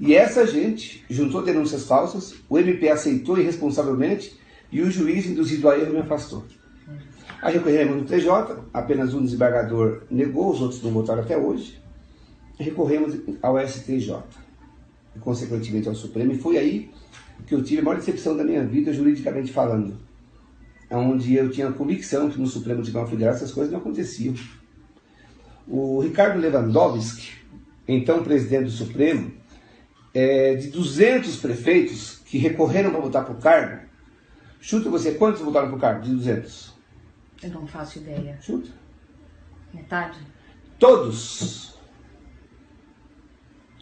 E essa gente juntou denúncias falsas, o MP aceitou irresponsavelmente e o juiz, induzido a erro, me afastou. Aí recorremos no TJ, apenas um desembargador negou, os outros não votaram até hoje. Recorremos ao STJ, e consequentemente ao Supremo, e foi aí que eu tive a maior decepção da minha vida, juridicamente falando. Onde eu tinha a convicção que no Supremo Tribunal Federal essas coisas não aconteciam. O Ricardo Lewandowski, então presidente do Supremo, de 200 prefeitos que recorreram para votar para o cargo, chuta você, quantos votaram para o cargo de 200? Eu não faço ideia. Chuta. Metade? Todos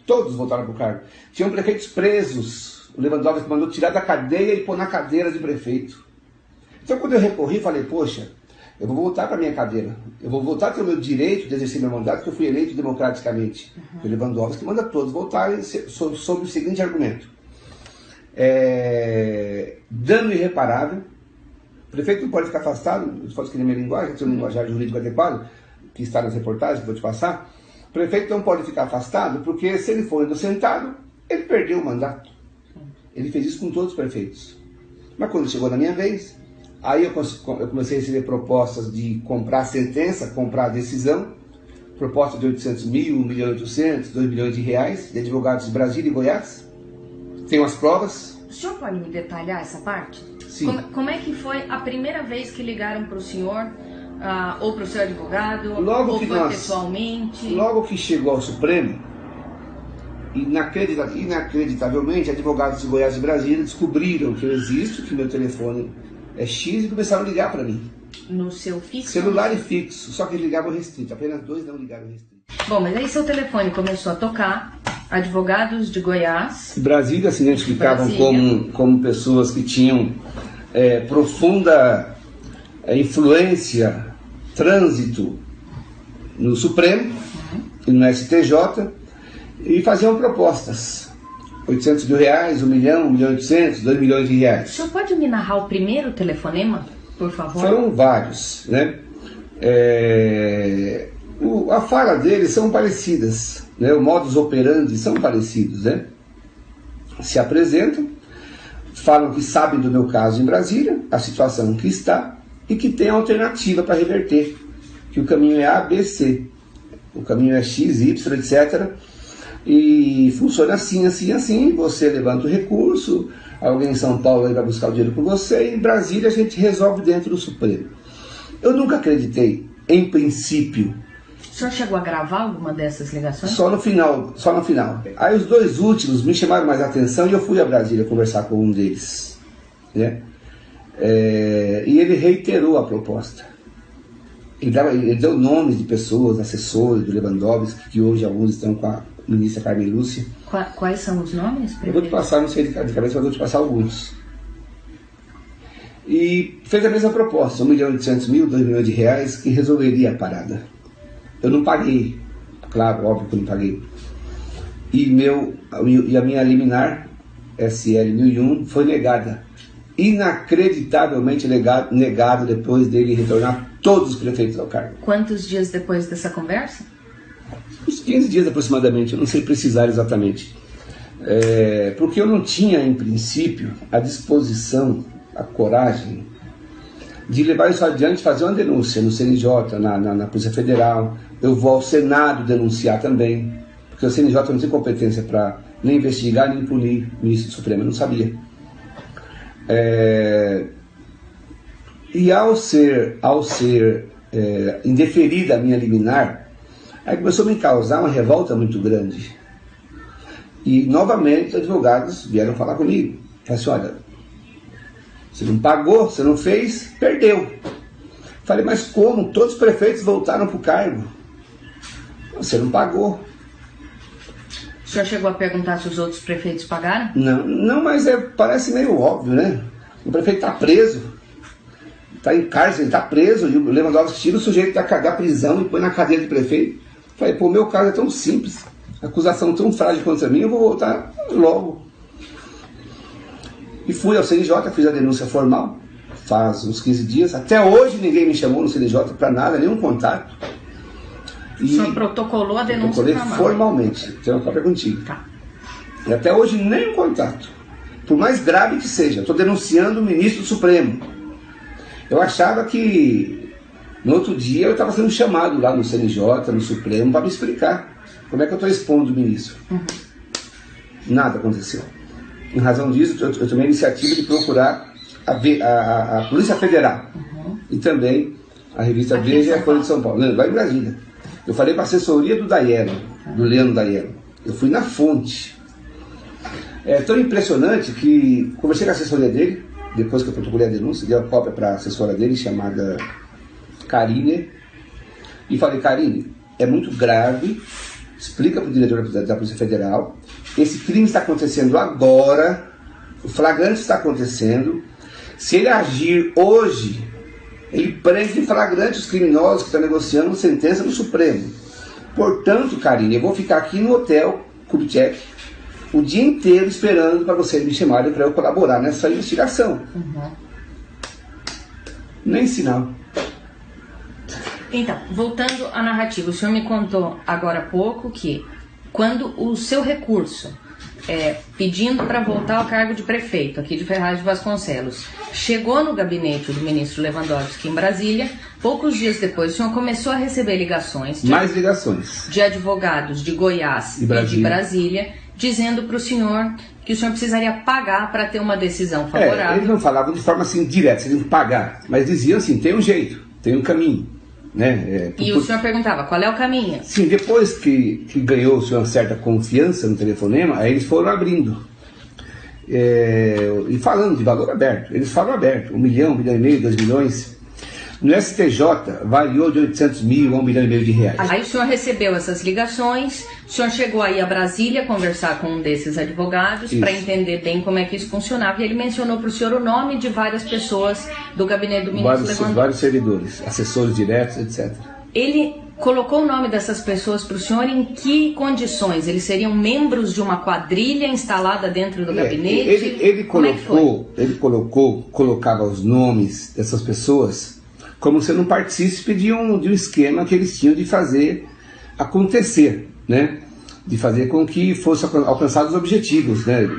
votaram para o cargo. Tinham prefeitos presos. O Lewandowski mandou tirar da cadeia e pôr na cadeira de prefeito. Então quando eu recorri, falei, poxa, eu vou voltar para a minha cadeira. Eu vou voltar a ter o meu direito de exercer meu mandato, porque eu fui eleito democraticamente. O Lewandowski manda todos voltarem sob o seguinte argumento. Dano irreparável. O prefeito não pode ficar afastado, pode escrever minha linguagem, tem um linguajar jurídico adequado, que está nas reportagens que vou te passar. O prefeito não pode ficar afastado, porque se ele for inocentado, ele perdeu o mandato. Ele fez isso com todos os prefeitos. Mas quando chegou na minha vez, aí eu comecei a receber propostas de comprar a sentença, comprar a decisão, proposta de 800 mil, 1 milhão e 800, 2 milhões de reais, de advogados de Brasília e Goiás. Tenho as provas. O senhor pode me detalhar essa parte? Sim. Como é que foi a primeira vez que ligaram para o senhor, ou para o seu advogado, ou foi pessoalmente? Logo que chegou ao Supremo, inacreditavelmente, advogados de Goiás e Brasília descobriram que eu existo, que meu telefone é X, e começaram a ligar para mim. No seu fixo? Celular e fixo, só que eles ligavam restrito, apenas 2 não ligaram restrito. Bom, mas aí seu telefone começou a tocar, advogados de Goiás... Brasília se identificavam como pessoas que tinham profunda influência, trânsito no Supremo e no STJ, e faziam propostas. 800 mil reais, 1 milhão, 1 milhão e 800, 2 milhões de reais. O senhor pode me narrar o primeiro telefonema, por favor? Foram vários, né? A fala deles são parecidas, né? O modus operandi são parecidos, né? Se apresentam, falam que sabem do meu caso em Brasília, a situação que está, e que tem alternativa para reverter, que o caminho é A, B, C. O caminho é X, Y, etc., e funciona assim, assim, assim. Você levanta o recurso, alguém em São Paulo vai buscar o dinheiro por você, e em Brasília a gente resolve dentro do Supremo. Eu nunca acreditei, em princípio. O senhor chegou a gravar alguma dessas ligações? Só no final. Aí os 2 últimos me chamaram mais a atenção e eu fui a Brasília conversar com um deles, né? E ele reiterou a proposta. Ele deu nomes de pessoas, assessores do Lewandowski, que hoje alguns estão com a ministra Carmen Lúcia. Quais são os nomes? Eu vou te passar, não sei de cabeça, mas vou te passar alguns. E fez a mesma proposta, 1 milhão e 800 mil, 2 milhões de reais, que resolveria a parada. Eu não paguei, claro, óbvio que eu não paguei. E a minha liminar, SL 1001, foi negada. Inacreditavelmente negado depois dele retornar todos os prefeitos ao cargo. Quantos dias depois dessa conversa? Uns 15 dias aproximadamente, eu não sei precisar exatamente. Porque eu não tinha, em princípio, a disposição, a coragem de levar isso adiante, fazer uma denúncia no CNJ, na Polícia Federal. Eu vou ao Senado denunciar também, porque o CNJ não tem competência para nem investigar, nem punir o ministro do Supremo, eu não sabia. E ao ser indeferida a minha liminar, aí começou a me causar uma revolta muito grande. E novamente os advogados vieram falar comigo. Falaram assim, olha, você não pagou, você não fez, perdeu. Falei, mas como? Todos os prefeitos voltaram para o cargo. Você não pagou. O senhor chegou a perguntar se os outros prefeitos pagaram? Não, mas parece meio óbvio, né? O prefeito está preso, está em cárcere, está preso, e o Lewandowski tira o sujeito da prisão e põe na cadeira de prefeito. Falei, pô, meu caso é tão simples, acusação tão frágil contra mim, eu vou voltar logo. E fui ao CNJ, fiz a denúncia formal, faz uns 15 dias, até hoje ninguém me chamou no CNJ para nada, nenhum contato. O senhor protocolou a denúncia formal? Formalmente, tenho uma cópia contigo. Tá. E até hoje nem um contato. Por mais grave que seja, estou denunciando o ministro do Supremo. Eu achava que no outro dia eu estava sendo chamado lá no CNJ, no Supremo, para me explicar como é que eu estou expondo o ministro. Nada aconteceu. Em razão disso, eu tomei a iniciativa de procurar a Polícia Federal e também a revista Veja e a Folha de São Paulo, lá em Brasília. Eu falei para a assessoria do Daiello, do Leandro Daiello. Eu fui na fonte. É tão impressionante que conversei com a assessoria dele, depois que eu protocolei a denúncia, dei a cópia para a assessora dele, chamada Karine, e falei: Karine, é muito grave, explica para o diretor da Polícia Federal, esse crime está acontecendo agora, o flagrante está acontecendo, se ele agir hoje, ele prende em flagrante os criminosos que estão negociando sentença no Supremo. Portanto, Karine, eu vou ficar aqui no hotel Kubitschek o dia inteiro esperando para vocês me chamarem para eu colaborar nessa investigação. Nem sinal. Então, voltando à narrativa, o senhor me contou agora há pouco que quando o seu recurso pedindo para voltar ao cargo de prefeito aqui de Ferraz de Vasconcelos chegou no gabinete do ministro Lewandowski em Brasília, poucos dias depois o senhor começou a receber ligações de advogados de Goiás e de Brasília, dizendo para o senhor que o senhor precisaria pagar para ter uma decisão favorável. Eles não falavam de forma assim direta, eles iam pagar, mas diziam assim: tem um jeito, tem um caminho. Né? E o senhor perguntava, qual é o caminho? Sim, depois que ganhou-se uma certa confiança no telefonema, aí eles foram abrindo. E falando de valor aberto. Eles falam aberto, 1 milhão, 1,5 milhão, 2 milhões. No STJ, variou de 800 mil a 1,5 milhão de reais. Aí o senhor recebeu essas ligações, o senhor chegou aí a Brasília conversar com um desses advogados para entender bem como é que isso funcionava, e ele mencionou para o senhor o nome de várias pessoas do gabinete do ministro Lewandowski. Vários servidores, assessores diretos, etc. Ele colocou o nome dessas pessoas para o senhor em que condições? Eles seriam membros de uma quadrilha instalada dentro do gabinete? Ele colocava os nomes dessas pessoas como sendo um partícipe de um esquema que eles tinham de fazer acontecer, né? De fazer com que fossem alcançados os objetivos, né?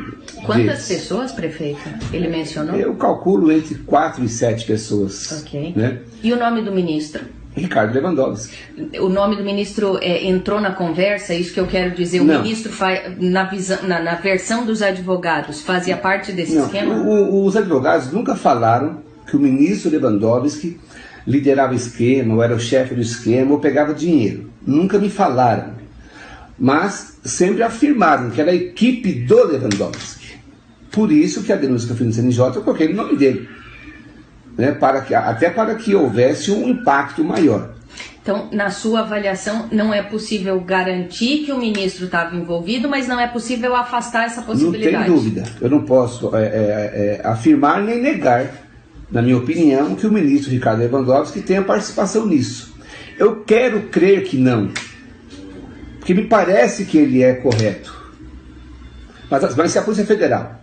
Quantas pessoas, prefeito, ele mencionou? Eu calculo entre 4 e 7 pessoas. Ok. Né? E o nome do ministro? Ricardo Lewandowski. O nome do ministro entrou na conversa, isso que eu quero dizer. O ministro, na versão dos advogados, fazia parte desse esquema? Os advogados nunca falaram que o ministro Lewandowski liderava o esquema, ou era o chefe do esquema, ou pegava dinheiro. Nunca me falaram. Mas sempre afirmaram que era a equipe do Lewandowski. Por isso que a denúncia que eu fiz no CNJ, eu coloquei o nome dele. Né, até para que houvesse um impacto maior. Então, na sua avaliação, não é possível garantir que o ministro estava envolvido, mas não é possível afastar essa possibilidade? Não tem dúvida. Eu não posso afirmar nem negar, na minha opinião, que o ministro Ricardo Lewandowski tenha participação nisso. Eu quero crer que não, porque me parece que ele é correto. Mas se a Polícia Federal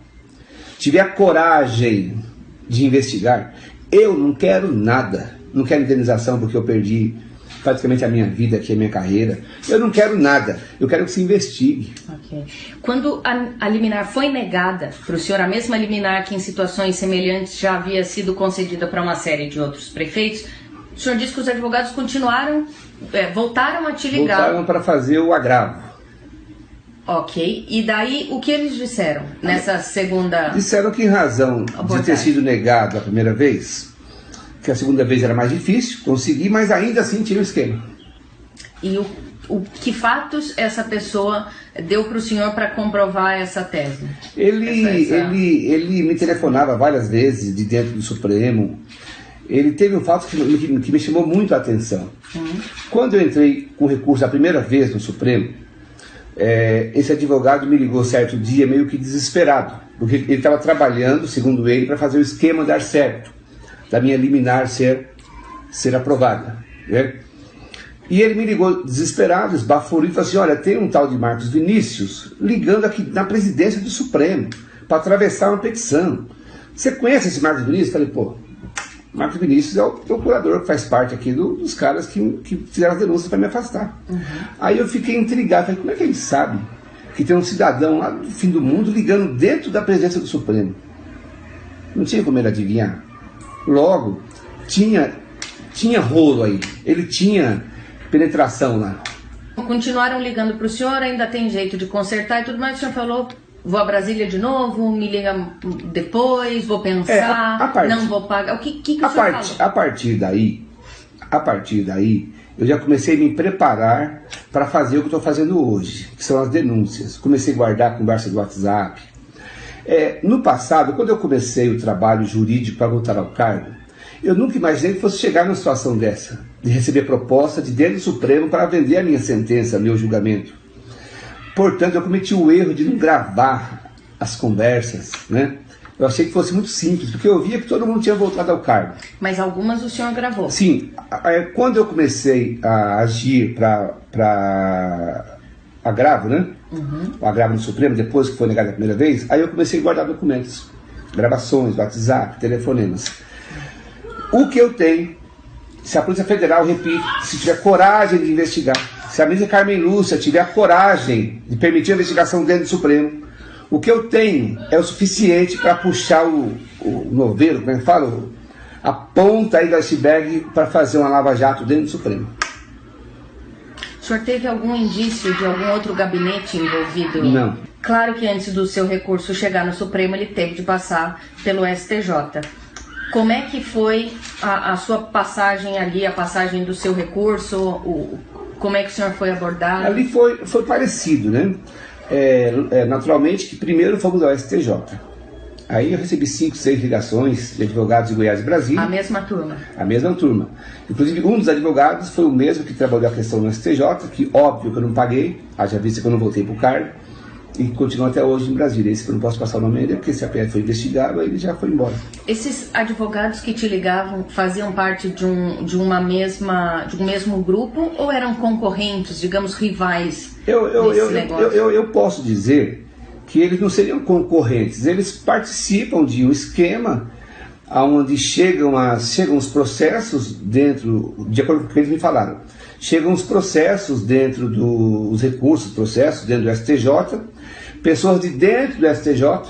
tiver a coragem de investigar, eu não quero nada. Não quero indenização porque eu perdi praticamente a minha vida aqui, a minha carreira. Eu não quero nada. Eu quero que se investigue. Okay. Quando a liminar foi negada para o senhor, a mesma liminar que em situações semelhantes já havia sido concedida para uma série de outros prefeitos, o senhor disse que os advogados continuaram, voltaram a te ligar. Voltaram para fazer o agravo. Ok. E daí, o que eles disseram nessa segunda... Disseram que em razão de ter sido negado a primeira vez, que a segunda vez era mais difícil conseguir, mas ainda assim tinha um esquema. E que fatos essa pessoa deu para o senhor para comprovar essa tese? Ele me telefonava várias vezes de dentro do Supremo. Ele teve um fato que me chamou muito a atenção. Quando eu entrei com recurso a primeira vez no Supremo, esse advogado me ligou certo dia meio que desesperado, porque ele estava trabalhando, segundo ele, para fazer o esquema dar certo, da minha liminar ser aprovada, né? E ele me ligou desesperado, esbaforido, e falou assim: olha, tem um tal de Marcos Vinícius ligando aqui na presidência do Supremo para atravessar uma petição. Você conhece esse Marcos Vinícius? Eu falei: pô, Marcos Vinícius é o procurador que faz parte aqui dos caras que fizeram as denúncias para me afastar. Aí eu fiquei intrigado, falei: como é que ele sabe que tem um cidadão lá do fim do mundo ligando dentro da presidência do Supremo. Não tinha como ele adivinhar. Logo, tinha rolo aí, ele tinha penetração lá. Continuaram ligando para o senhor, ainda tem jeito de consertar e tudo mais, o senhor falou, vou a Brasília de novo, me liga depois, vou pensar, não vou pagar. O que o senhor falou? A partir daí, eu já comecei a me preparar para fazer o que estou fazendo hoje, que são as denúncias. Comecei a guardar conversa do WhatsApp. No passado, quando eu comecei o trabalho jurídico para voltar ao cargo, eu nunca imaginei que fosse chegar numa situação dessa, de receber proposta de dentro do Supremo para vender a minha sentença, meu julgamento. Portanto, eu cometi o erro de não gravar as conversas, né? Eu achei que fosse muito simples, porque eu via que todo mundo tinha voltado ao cargo. Mas algumas o senhor gravou? Sim. Quando eu comecei a agir para agravo, né? O agravo no Supremo, depois que foi negado a primeira vez, aí eu comecei a guardar documentos, gravações, WhatsApp, telefonemas. O que eu tenho, se a Polícia Federal, repito, se tiver coragem de investigar, se a ministra Carmen Lúcia tiver a coragem de permitir a investigação dentro do Supremo, o que eu tenho é o suficiente para puxar o novelo, como é que fala? A ponta aí do iceberg para fazer uma lava-jato dentro do Supremo. O senhor teve algum indício de algum outro gabinete envolvido? Não. Claro que antes do seu recurso chegar no Supremo, ele teve de passar pelo STJ. Como é que foi a sua passagem ali, a passagem do seu recurso? Como é que o senhor foi abordado? Ali foi parecido, né? Naturalmente que primeiro fomos ao STJ. Aí eu recebi 5, 6 ligações de advogados de Goiás e Brasília. A mesma turma? A mesma turma. Inclusive um dos advogados foi o mesmo que trabalhou a questão no STJ, que óbvio que eu não paguei, haja vista que eu não voltei para o cargo, e continua até hoje em Brasília. Esse que eu não posso passar o nome dele, porque se a PF foi investigado, aí ele já foi embora. Esses advogados que te ligavam faziam parte de um mesmo grupo ou eram concorrentes, digamos, rivais desse negócio? Eu posso dizer que eles não seriam concorrentes, eles participam de um esquema onde chegam os processos dentro, de acordo com o que eles me falaram, chegam os processos dentro dos recursos, processos dentro do STJ, pessoas de dentro do STJ,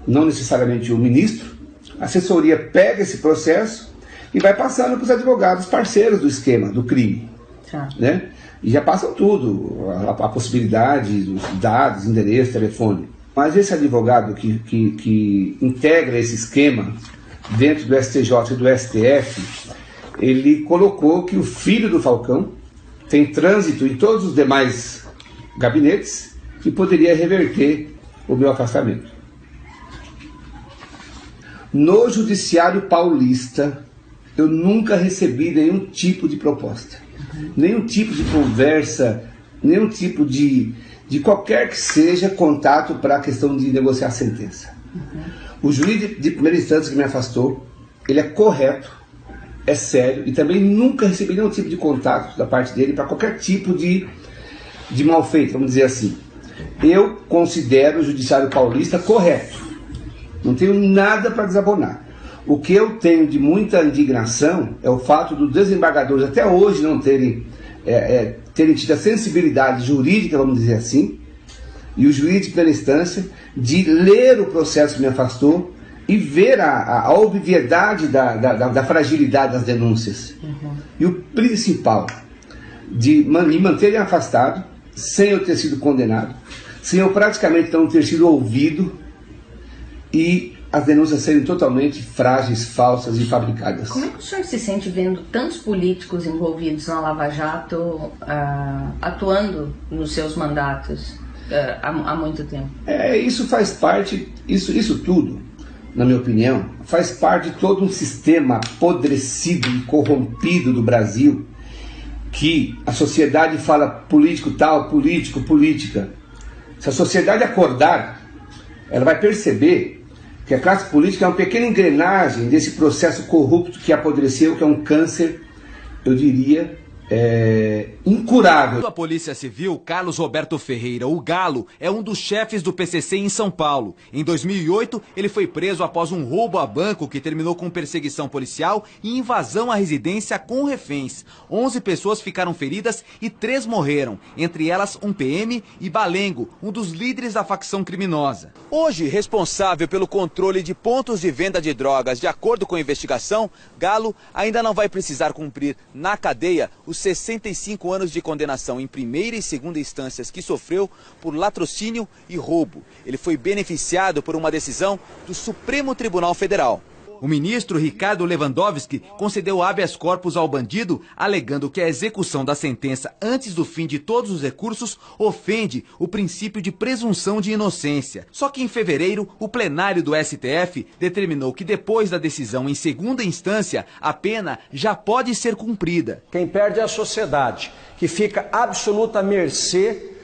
não necessariamente o ministro, a assessoria pega esse processo e vai passando para os advogados parceiros do esquema, do crime. Tá. Né? E já passam tudo, a possibilidade, dos dados, endereço, telefone. Mas esse advogado que integra esse esquema dentro do STJ e do STF, ele colocou que o filho do Falcão tem trânsito em todos os demais gabinetes que poderia reverter o meu afastamento. No Judiciário Paulista, eu nunca recebi nenhum tipo de proposta, nenhum tipo de conversa, nenhum tipo de qualquer que seja contato para a questão de negociar a sentença. O juiz de primeira instância que me afastou, ele é correto, é sério, e também nunca recebi nenhum tipo de contato da parte dele para qualquer tipo de mal feito, vamos dizer assim. Eu considero o Judiciário Paulista correto, não tenho nada para desabonar. O que eu tenho de muita indignação é o fato dos desembargadores até hoje não terem tido a sensibilidade jurídica, vamos dizer assim, e o juiz de primeira instância, de ler o processo que me afastou e ver a obviedade da fragilidade das denúncias. E o principal, de me manterem afastado, sem eu ter sido condenado, sem eu praticamente não ter sido ouvido, e as denúncias serem totalmente frágeis, falsas e fabricadas. Como é que o senhor se sente vendo tantos políticos envolvidos na Lava Jato atuando nos seus mandatos há muito tempo? Isso faz parte, isso tudo, na minha opinião, faz parte de todo um sistema apodrecido e corrompido do Brasil, que a sociedade fala político tal, político, política. Se a sociedade acordar, ela vai perceber que a classe política é uma pequena engrenagem desse processo corrupto que apodreceu, que é um câncer, eu diria, incurável. A Polícia Civil, Carlos Roberto Ferreira, o Galo, é um dos chefes do PCC em São Paulo. Em 2008, ele foi preso após um roubo a banco que terminou com perseguição policial e invasão à residência com reféns. 11 pessoas ficaram feridas e 3 morreram, entre elas um PM e Balengo, um dos líderes da facção criminosa. Hoje, responsável pelo controle de pontos de venda de drogas, de acordo com a investigação, Galo ainda não vai precisar cumprir na cadeia os 65 anos de condenação em primeira e segunda instâncias que sofreu por latrocínio e roubo. Ele foi beneficiado por uma decisão do Supremo Tribunal Federal. O ministro Ricardo Lewandowski concedeu habeas corpus ao bandido, alegando que a execução da sentença antes do fim de todos os recursos ofende o princípio de presunção de inocência. Só que em fevereiro, o plenário do STF determinou que depois da decisão em segunda instância, a pena já pode ser cumprida. Quem perde é a sociedade, que fica absoluta à mercê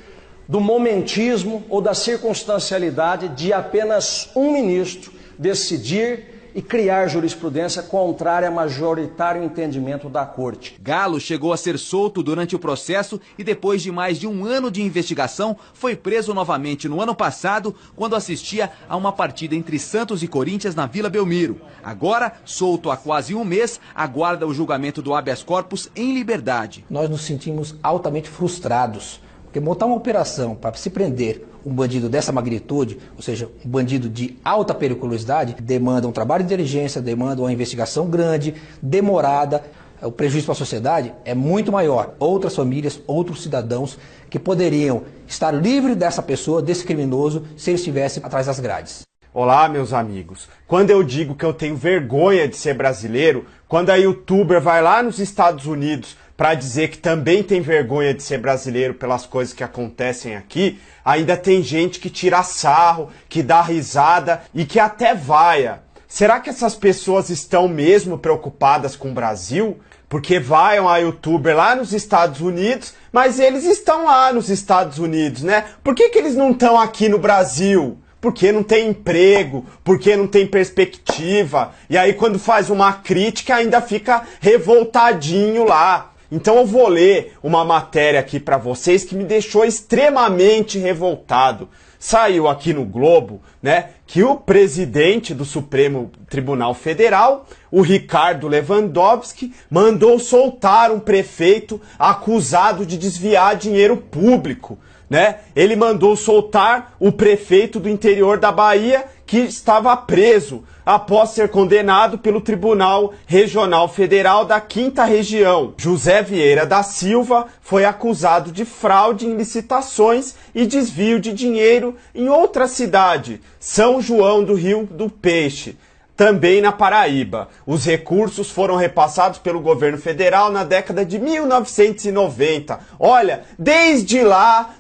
do momentismo ou da circunstancialidade de apenas um ministro decidir e criar jurisprudência contrária ao majoritário entendimento da Corte. Galo chegou a ser solto durante o processo e depois de mais de um ano de investigação, foi preso novamente no ano passado, quando assistia a uma partida entre Santos e Corinthians na Vila Belmiro. Agora, solto há quase um mês, aguarda o julgamento do habeas corpus em liberdade. Nós nos sentimos altamente frustrados, porque montar uma operação para se prender um bandido dessa magnitude, ou seja, um bandido de alta periculosidade, demanda um trabalho de inteligência, demanda uma investigação grande, demorada. O prejuízo para a sociedade é muito maior. Outras famílias, outros cidadãos que poderiam estar livres dessa pessoa, desse criminoso, se ele estivesse atrás das grades. Olá, meus amigos. Quando eu digo que eu tenho vergonha de ser brasileiro, quando a youtuber vai lá nos Estados Unidos para dizer que também tem vergonha de ser brasileiro pelas coisas que acontecem aqui, ainda tem gente que tira sarro, que dá risada e que até vaia. Será que essas pessoas estão mesmo preocupadas com o Brasil? Porque vaiam a youtuber lá nos Estados Unidos, mas eles estão lá nos Estados Unidos, né? Por que eles não estão aqui no Brasil? Porque não tem emprego, porque não tem perspectiva. E aí quando faz uma crítica ainda fica revoltadinho lá. Então eu vou ler uma matéria aqui para vocês que me deixou extremamente revoltado. Saiu aqui no Globo, né, que o presidente do Supremo Tribunal Federal, o Ricardo Lewandowski, mandou soltar um prefeito acusado de desviar dinheiro público. Né? Ele mandou soltar o prefeito do interior da Bahia, que estava preso após ser condenado pelo Tribunal Regional Federal da 5ª Região. José Vieira da Silva foi acusado de fraude em licitações e desvio de dinheiro em outra cidade, São João do Rio do Peixe, também na Paraíba. Os recursos foram repassados pelo governo federal na década de 1990. Olha, desde lá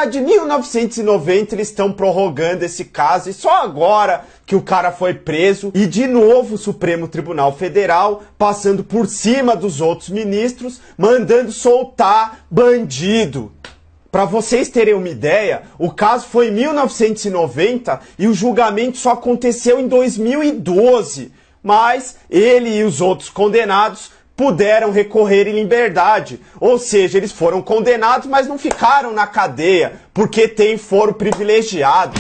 de 1990 eles estão prorrogando esse caso e só agora que o cara foi preso e de novo o Supremo Tribunal Federal passando por cima dos outros ministros, mandando soltar bandido. Para vocês terem uma ideia, o caso foi em 1990 e o julgamento só aconteceu em 2012. Mas ele e os outros condenados puderam recorrer em liberdade. Ou seja, eles foram condenados, mas não ficaram na cadeia, porque tem foro privilegiado.